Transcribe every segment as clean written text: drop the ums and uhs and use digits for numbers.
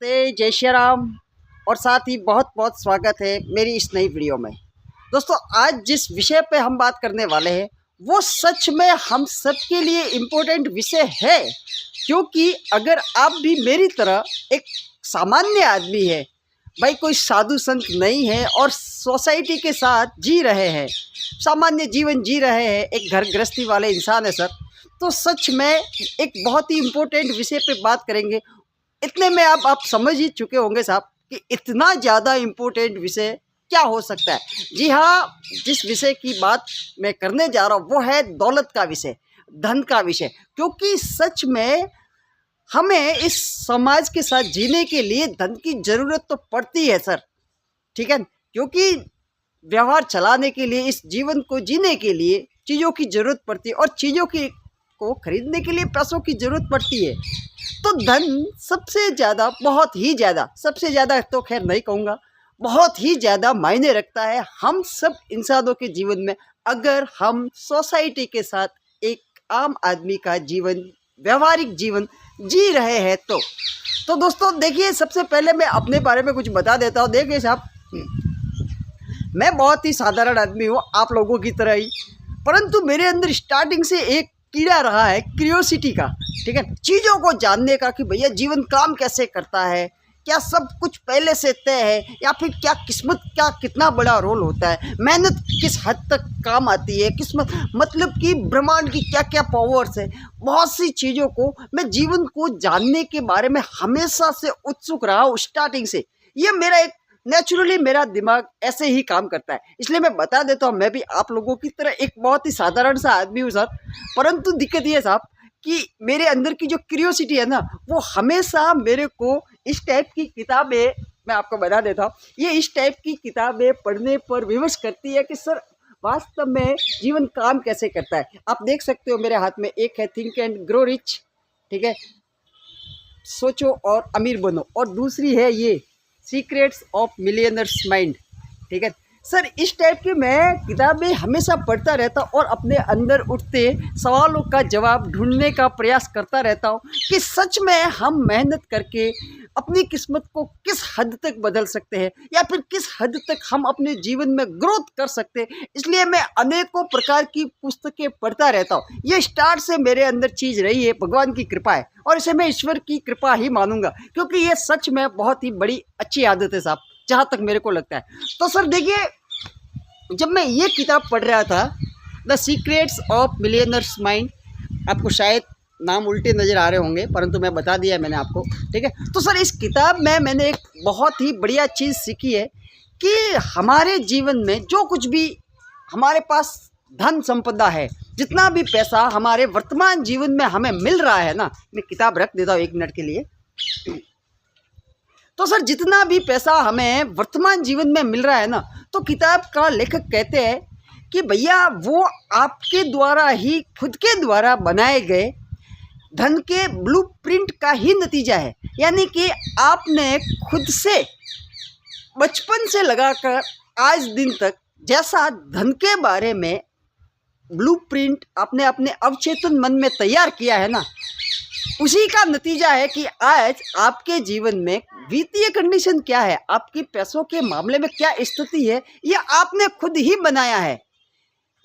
नमस्ते, जय श्री राम और साथ ही बहुत बहुत स्वागत है मेरी इस नई वीडियो में। दोस्तों, आज जिस विषय पे हम बात करने वाले हैं वो सच में हम सबके लिए इम्पोर्टेंट विषय है, क्योंकि अगर आप भी मेरी तरह एक सामान्य आदमी है, भाई कोई साधु संत नहीं है और सोसाइटी के साथ जी रहे हैं, सामान्य जीवन जी रहे हैं, एक घर गृहस्थी वाले इंसान है सर, तो सच में एक बहुत ही इम्पोर्टेंट विषय पे बात करेंगे। इतने में आप समझ ही चुके होंगे साहब कि इतना ज़्यादा इम्पोर्टेंट विषय क्या हो सकता है। जी हाँ, जिस विषय की बात मैं करने जा रहा हूँ वो है दौलत का विषय, धन का विषय। क्योंकि सच में हमें इस समाज के साथ जीने के लिए धन की ज़रूरत तो पड़ती है सर, ठीक है, क्योंकि व्यवहार चलाने के लिए, इस जीवन को जीने के लिए चीज़ों की ज़रूरत पड़ती है और चीज़ों की को खरीदने के लिए पैसों की ज़रूरत पड़ती है। तो धन सबसे ज़्यादा, बहुत ही ज़्यादा, सबसे ज़्यादा तो खैर नहीं कहूँगा, बहुत ही ज़्यादा मायने रखता है हम सब इंसानों के जीवन में, अगर हम सोसाइटी के साथ एक आम आदमी का जीवन, व्यवहारिक जीवन जी रहे हैं तो दोस्तों देखिए, सबसे पहले मैं अपने बारे में कुछ बता देता हूँ। देखिए साहब, मैं बहुत ही साधारण आदमी हूँ, आप लोगों की तरह ही, परंतु मेरे अंदर स्टार्टिंग से एक कीड़ा रहा है क्यूरियोसिटी का, ठीक है, चीज़ों को जानने का कि भैया जीवन काम कैसे करता है, क्या सब कुछ पहले से तय है या फिर क्या किस्मत का कितना बड़ा रोल होता है, मेहनत किस हद तक काम आती है, किस्मत मतलब कि ब्रह्मांड की क्या क्या पावर्स है। बहुत सी चीज़ों को, मैं जीवन को जानने के बारे में हमेशा से उत्सुक रहा हूँ स्टार्टिंग से। ये मेरा एक नेचुरली, मेरा दिमाग ऐसे ही काम करता है, इसलिए मैं बता देता हूँ, मैं भी आप लोगों की तरह एक बहुत ही साधारण सा आदमी हूँ सर। परंतु दिक्कत ये साहब कि मेरे अंदर की जो क्यूरियोसिटी है ना, वो हमेशा मेरे को इस टाइप की किताबें, मैं आपको बता देता हूँ, ये इस टाइप की किताबें पढ़ने पर विवश करती है कि सर वास्तव में जीवन काम कैसे करता है। आप देख सकते हो मेरे हाथ में एक है थिंक एंड ग्रो रिच, ठीक है, सोचो और अमीर बनो, और दूसरी है ये सीक्रेट्स ऑफ मिलियनर्स माइंड, ठीक है सर। इस टाइप की मैं किताबें हमेशा पढ़ता रहता हूँ और अपने अंदर उठते सवालों का जवाब ढूंढने का प्रयास करता रहता हूँ कि सच में हम मेहनत करके अपनी किस्मत को किस हद तक बदल सकते हैं या फिर किस हद तक हम अपने जीवन में ग्रोथ कर सकते हैं। इसलिए मैं अनेकों प्रकार की पुस्तकें पढ़ता रहता हूँ। ये स्टार्ट से मेरे अंदर चीज़ रही है, भगवान की कृपा है, और इसे मैं ईश्वर की कृपा ही मानूंगा, क्योंकि ये सच में बहुत ही बड़ी अच्छी आदत है साहब, जहाँ तक मेरे को लगता है। तो सर देखिए, जब मैं ये किताब पढ़ रहा था, the secrets of millionaires mind, आपको शायद नाम उल्टे नज़र आ रहे होंगे, परंतु मैं बता दिया मैंने आपको, ठीक है। तो सर इस किताब में मैंने एक बहुत ही बढ़िया चीज़ सीखी है कि हमारे जीवन में जो कुछ भी हमारे पास धन संपदा है, जितना भी पैसा हमारे वर्तमान जीवन में हमें मिल रहा है ना, मैं किताब रख देता हूँ 1 मिनट के लिए। तो सर जितना भी पैसा हमें वर्तमान जीवन में मिल रहा है ना, तो किताब का लेखक कहते हैं कि भैया वो आपके द्वारा ही, खुद के द्वारा बनाए गए धन के ब्लूप्रिंट का ही नतीजा है। यानी कि आपने खुद से बचपन से लगाकर आज दिन तक जैसा धन के बारे में ब्लूप्रिंट आपने अपने अवचेतन मन में तैयार किया है ना, उसी का नतीजा है कि आज आपके जीवन में वित्तीय कंडीशन क्या है, आपकी पैसों के मामले में क्या स्थिति है, ये आपने खुद ही बनाया है।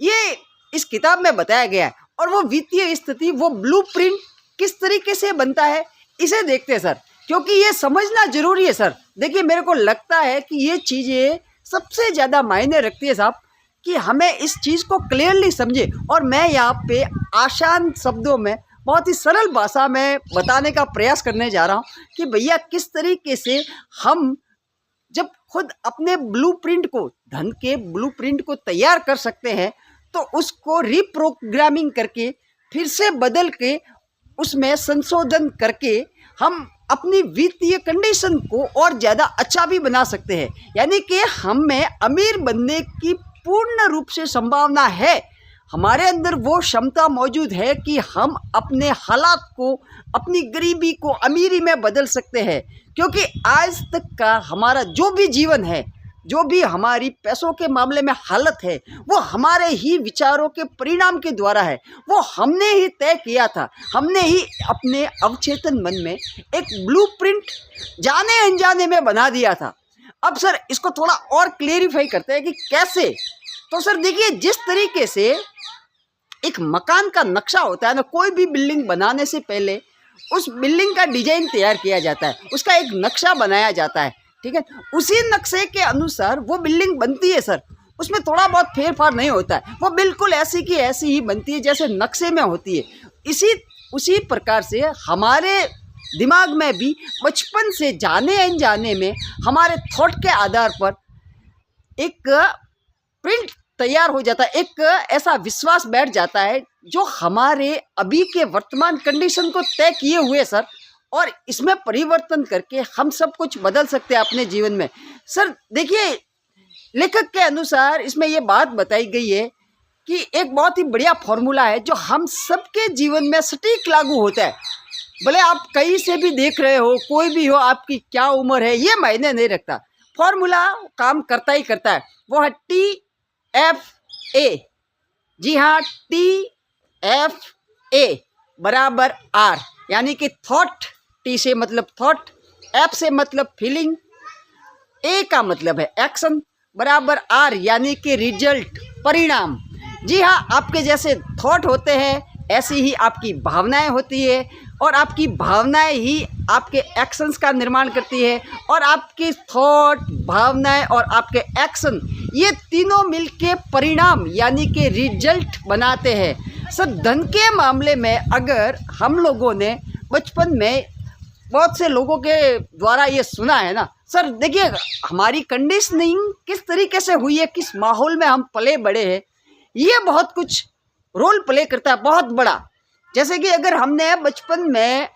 ये इस किताब में बताया गया है। और वो वित्तीय स्थिति, वो ब्लूप्रिंट किस तरीके से बनता है, इसे देखते हैं सर, क्योंकि ये समझना जरूरी है सर। देखिए, मेरे को लगता है कि ये चीज़ें सबसे ज़्यादा मायने रखती है साहब, कि हमें इस चीज़ को क्लियरली समझे। और मैं यहाँ पे आसान शब्दों में, बहुत ही सरल भाषा में बताने का प्रयास करने जा रहा हूँ कि भैया किस तरीके से हम जब खुद अपने ब्लूप्रिंट को, धन के ब्लूप्रिंट को तैयार कर सकते हैं, तो उसको रीप्रोग्रामिंग करके, फिर से बदल के, उसमें संशोधन करके हम अपनी वित्तीय कंडीशन को और ज़्यादा अच्छा भी बना सकते हैं। यानी कि हमें अमीर बनने की पूर्ण रूप से संभावना है, हमारे अंदर वो क्षमता मौजूद है कि हम अपने हालात को, अपनी गरीबी को अमीरी में बदल सकते हैं। क्योंकि आज तक का हमारा जो भी जीवन है, जो भी हमारी पैसों के मामले में हालत है वो हमारे ही विचारों के परिणाम के द्वारा है। वो हमने ही तय किया था, हमने ही अपने अवचेतन मन में एक ब्लूप्रिंट जाने अनजाने में बना दिया था। अब सर इसको थोड़ा और क्लेरिफाई करते हैं कि कैसे। तो सर देखिए, जिस तरीके से एक मकान का नक्शा होता है ना, कोई भी बिल्डिंग बनाने से पहले उस बिल्डिंग का डिजाइन तैयार किया जाता है, उसका एक नक्शा बनाया जाता है, ठीक है। उसी नक्शे के अनुसार वो बिल्डिंग बनती है सर, उसमें थोड़ा बहुत फेरफार नहीं होता है, वो बिल्कुल ऐसी की ऐसी ही बनती है जैसे नक्शे में होती है। उसी प्रकार से हमारे दिमाग में भी बचपन से जाने अनजाने में हमारे थॉट के आधार पर एक प्रिंट तैयार हो जाता है, एक ऐसा विश्वास बैठ जाता है जो हमारे अभी के वर्तमान कंडीशन को तय किए हुए सर, और इसमें परिवर्तन करके हम सब कुछ बदल सकते हैं अपने जीवन में। सर देखिए, लेखक के अनुसार इसमें ये बात बताई गई है कि एक बहुत ही बढ़िया फॉर्मूला है जो हम सबके जीवन में सटीक लागू होता है। भले आप कहीं से भी देख रहे हो, कोई भी हो, आपकी क्या उम्र है ये मायने नहीं रखता, फॉर्मूला काम करता ही करता है। वो है TFA। जी हाँ, TFA बराबर R, यानी कि थॉट, T से मतलब थॉट, F से मतलब फीलिंग, A का मतलब है एक्शन, बराबर R यानी कि रिजल्ट, परिणाम। जी हाँ, आपके जैसे थॉट होते हैं ऐसी ही आपकी भावनाएं होती है, और आपकी भावनाएं ही आपके एक्शंस का निर्माण करती है, और आपकी थॉट, भावनाएं और आपके एक्शन, ये तीनों मिलके परिणाम यानी कि रिजल्ट बनाते हैं। सर धन के मामले में अगर हम लोगों ने बचपन में बहुत से लोगों के द्वारा ये सुना है ना सर, देखिए हमारी कंडीशनिंग किस तरीके से हुई है, किस माहौल में हम पले बड़े हैं, ये बहुत कुछ रोल प्ले करता है, बहुत बड़ा। जैसे कि अगर हमने बचपन में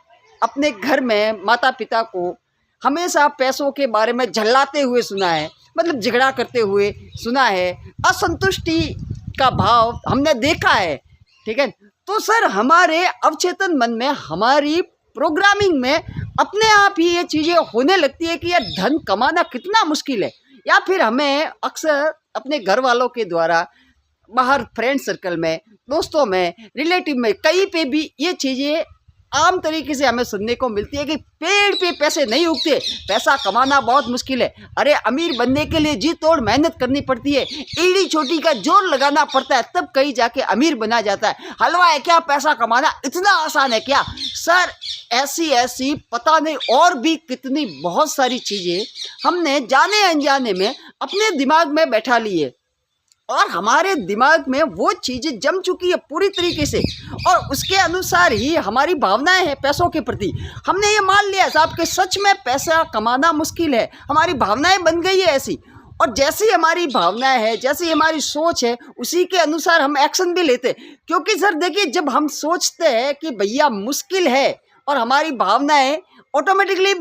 अपने घर में माता पिता को हमेशा पैसों के बारे में झल्लाते हुए सुना है, मतलब झगड़ा करते हुए सुना है, असंतुष्टि का भाव हमने देखा है, ठीक है, तो सर हमारे अवचेतन मन में, हमारी प्रोग्रामिंग में अपने आप ही ये चीज़ें होने लगती है कि यार धन कमाना कितना मुश्किल है। या फिर हमें अक्सर अपने घर वालों के द्वारा बाहर फ्रेंड सर्कल में, दोस्तों में, रिलेटिव में, कहीं पे भी ये चीज़ें आम तरीके से हमें सुनने को मिलती है कि पेड़ पे पैसे नहीं उगते, पैसा कमाना बहुत मुश्किल है, अरे अमीर बनने के लिए जी तोड़ मेहनत करनी पड़ती है, ईड़ी चोटी का जोर लगाना पड़ता है, तब कहीं जाके अमीर बना जाता है, हलवा है क्या पैसा कमाना, इतना आसान है क्या। सर ऐसी पता नहीं और भी कितनी बहुत सारी चीज़ें हमने जाने अनजाने में अपने दिमाग में बैठा ली है, और हमारे दिमाग में वो चीज़ें जम चुकी है पूरी तरीके से, और उसके अनुसार ही हमारी भावनाएं हैं पैसों के प्रति। हमने ये मान लिया साहब कि सच में पैसा कमाना मुश्किल है, हमारी भावनाएं बन गई है ऐसी, और जैसी हमारी भावनाएं हैं, जैसी हमारी सोच है, उसी के अनुसार हम एक्शन भी लेते। क्योंकि सर देखिए, जब हम सोचते हैं कि भैया मुश्किल है और हमारी भावनाएं ऑटोमेटिकली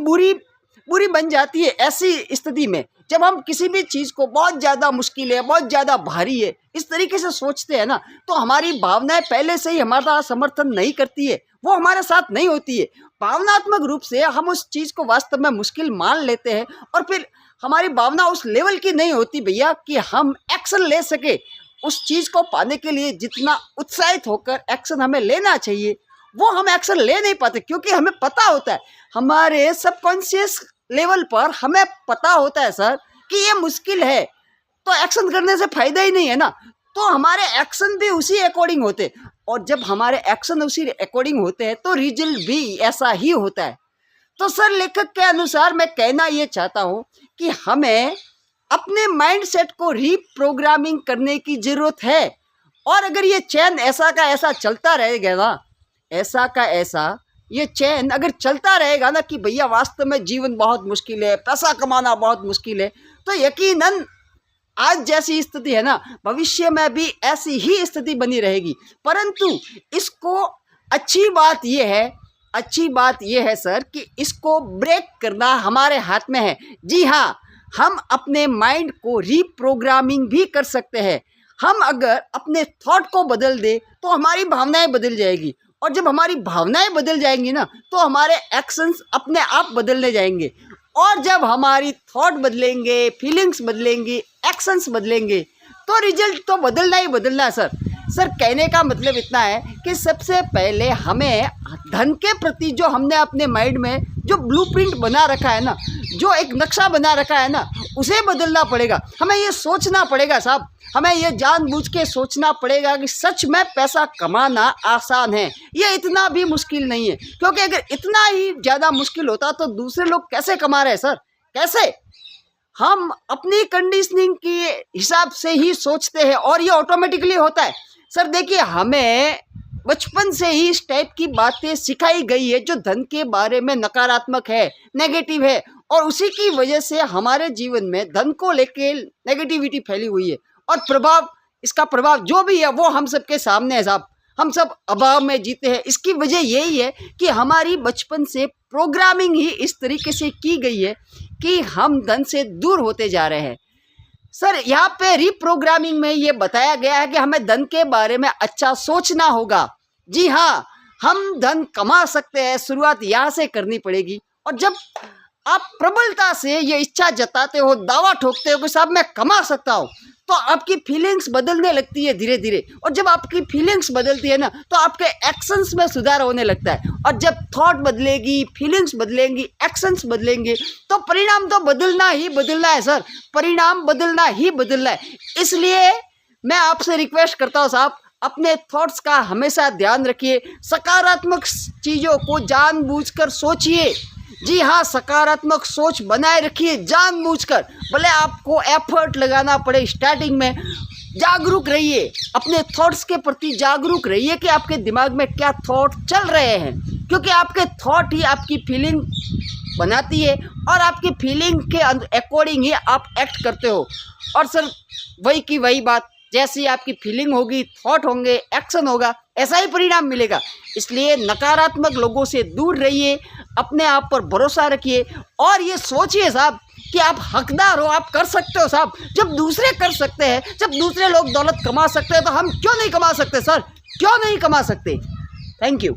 बुरी बन जाती है, ऐसी स्थिति में जब हम किसी भी चीज़ को बहुत ज़्यादा मुश्किल है, बहुत ज़्यादा भारी है, इस तरीके से सोचते हैं ना, तो हमारी भावनाएं पहले से ही हमारा समर्थन नहीं करती है, वो हमारे साथ नहीं होती है। भावनात्मक रूप से हम उस चीज़ को वास्तव में मुश्किल मान लेते हैं, और फिर हमारी भावना उस लेवल की नहीं होती भैया कि हम एक्शन ले सके। उस चीज़ को पाने के लिए जितना उत्साहित होकर एक्शन हमें लेना चाहिए, वो हम एक्शन ले नहीं पाते, क्योंकि हमें पता होता है, हमारे सबकॉन्शियस लेवल पर हमें पता होता है सर कि ये मुश्किल है, तो एक्शन करने से फायदा ही नहीं है ना, तो हमारे एक्शन भी उसी अकॉर्डिंग होते, और जब हमारे एक्शन उसी अकॉर्डिंग होते हैं तो रिजल्ट भी ऐसा ही होता है। तो सर लेखक के अनुसार मैं कहना ये चाहता हूँ कि हमें अपने माइंडसेट को रीप्रोग्रामिंग करने की ज़रूरत है, और अगर ये चैन ऐसा का ऐसा चलता रहेगा ना, ऐसा का ऐसा ये चैन अगर चलता रहेगा ना कि भैया वास्तव में जीवन बहुत मुश्किल है, पैसा कमाना बहुत मुश्किल है, तो यकीनन आज जैसी स्थिति है ना, भविष्य में भी ऐसी ही स्थिति बनी रहेगी। परंतु इसको अच्छी बात यह है सर कि इसको ब्रेक करना हमारे हाथ में है। जी हाँ, हम अपने माइंड को रीप्रोग्रामिंग भी कर सकते हैं। हम अगर अपने थॉट को बदल दे तो हमारी भावनाएं बदल जाएगी, और जब हमारी भावनाएं बदल जाएंगी ना, तो हमारे एक्शंस अपने आप बदलने जाएंगे। और जब हमारी थॉट बदलेंगे, फीलिंग्स बदलेंगी, एक्शंस बदलेंगे, तो रिजल्ट तो बदलना ही बदलना है सर। सर कहने का मतलब इतना है कि सबसे पहले हमें धन के प्रति जो हमने अपने माइंड में जो ब्लूप्रिंट बना रखा है ना, जो एक नक्शा बना रखा है ना, उसे बदलना पड़ेगा। हमें ये सोचना पड़ेगा साहब, हमें ये जानबूझ के सोचना पड़ेगा कि सच में पैसा कमाना आसान है, ये इतना भी मुश्किल नहीं है। क्योंकि अगर इतना ही ज़्यादा मुश्किल होता तो दूसरे लोग कैसे कमा रहे हैं सर, कैसे? हम अपनी कंडीशनिंग के हिसाब से ही सोचते हैं और ये ऑटोमेटिकली होता है। सर देखिए, हमें बचपन से ही इस टाइप की बातें सिखाई गई है जो धन के बारे में नकारात्मक है, नेगेटिव है, और उसी की वजह से हमारे जीवन में धन को लेके नेगेटिविटी फैली हुई है। और प्रभाव, इसका प्रभाव जो भी है वो हम सबके सामने है साहब। हम सब अभाव में जीते हैं। इसकी वजह यही है कि हमारी बचपन से प्रोग्रामिंग ही इस तरीके से की गई है कि हम धन से दूर होते जा रहे हैं। सर यहाँ पे रीप्रोग्रामिंग में ये बताया गया है कि हमें धन के बारे में अच्छा सोचना होगा। जी हाँ, हम धन कमा सकते हैं, शुरुआत यहाँ से करनी पड़ेगी। और जब आप प्रबलता से ये इच्छा जताते हो, दावा ठोकते हो कि साहब मैं कमा सकता हूँ, तो आपकी फीलिंग्स बदलने लगती है धीरे धीरे। और जब आपकी फीलिंग्स बदलती है ना, तो आपके एक्शंस में सुधार होने लगता है। और जब थॉट बदलेगी, फीलिंग्स बदलेंगी, एक्शंस बदलेंगे, तो परिणाम तो बदलना ही बदलना है सर, परिणाम बदलना ही बदलना है। इसलिए मैं आपसे रिक्वेस्ट करता हूँ साहब, अपने थॉट्स का हमेशा ध्यान रखिए, सकारात्मक चीज़ों को जानबूझकर सोचिए। जी हाँ, सकारात्मक सोच बनाए रखिए जानबूझकर, भले आपको एफर्ट लगाना पड़े स्टार्टिंग में। जागरूक रहिए, अपने थॉट्स के प्रति जागरूक रहिए कि आपके दिमाग में क्या थॉट चल रहे हैं, क्योंकि आपके थॉट ही आपकी फीलिंग बनाती है और आपकी फीलिंग के अकॉर्डिंग ही आप एक्ट करते हो। और सर वही की वही बात, जैसी आपकी फीलिंग होगी, थॉट होंगे, एक्शन होगा, ऐसा ही परिणाम मिलेगा। इसलिए नकारात्मक लोगों से दूर रहिए, अपने आप पर भरोसा रखिए और ये सोचिए साहब कि आप हकदार हो, आप कर सकते हो साहब। जब दूसरे कर सकते हैं, जब दूसरे लोग दौलत कमा सकते हैं, तो हम क्यों नहीं कमा सकते सर, क्यों नहीं कमा सकते? Thank you.